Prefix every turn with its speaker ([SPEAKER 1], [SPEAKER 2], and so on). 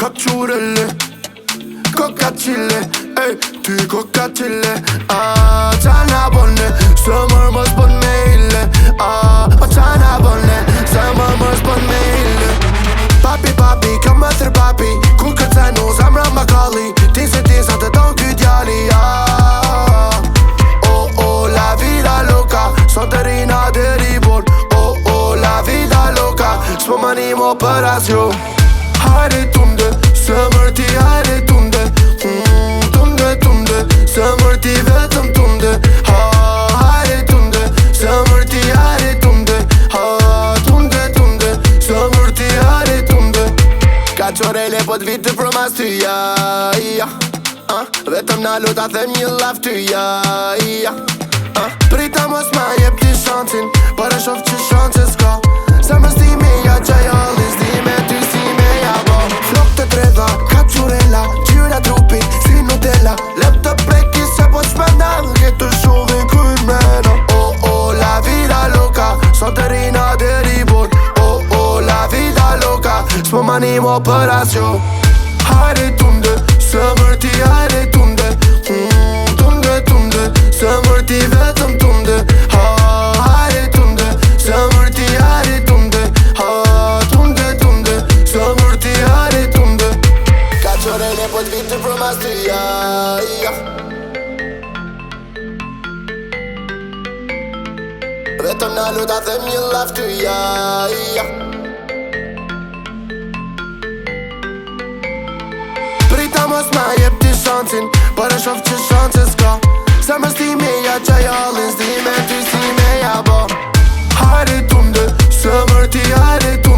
[SPEAKER 1] Kacurelle, coccacille, ey, ty coccacille. Çana bonne, sömürmüş bon meille. Çana bonne, sömürmüş bon meille. Papi, papi, kom efter papi. Kur këtë se nu zemra ma kalli. Ti se të don ky djali. Oh, oh, la vida loca. Son të rina deri bon. Oh, oh, la vida loca. S'po m'animo për asjo. Hajde tunde, sëmër ti hajde tunde. Tunde, tunde, sëmër ti vetëm tunde. Hajde tunde, sëmër ti hajde tunde. Tunde, tunde, sëmër ti hajde tunde. Ka qorele po t'vitë për mas ty, ja. Vetëm na luta them një laf ty, ja. Prita mos ma jep ti shansin, për e shof që shanse s'ka. Se më stimi ja qaj halli, stime ty si me ja bo. Flok të treva, kapqurella, gjyra trupit si Nutella. Lep të preki se po t'shpenda, jetë shuvi kujt mena. Oh, oh, la vida loca, son të rina deri bon. Oh, oh, la vida loca, s'po m'animo për asjo. Hajde tunde, sëmër ti hajde tunde. Tunde, tunde, sëmër ti vetëm tunde. Hajde tunde, sëmër ti hajde tunde. Tunde, tunde, sëmër ti hajde tunde. Ka qorele po t'vitë për mas ty, ja. Vetëm na luta them një laf ty, ja. Prita mos ma jep ti shansin, për e shof që shanse s'ka. Se më stimi ja qaj hallin, stime ty si me ja bo. Hajde tunde, sëmër ti hajde tunde.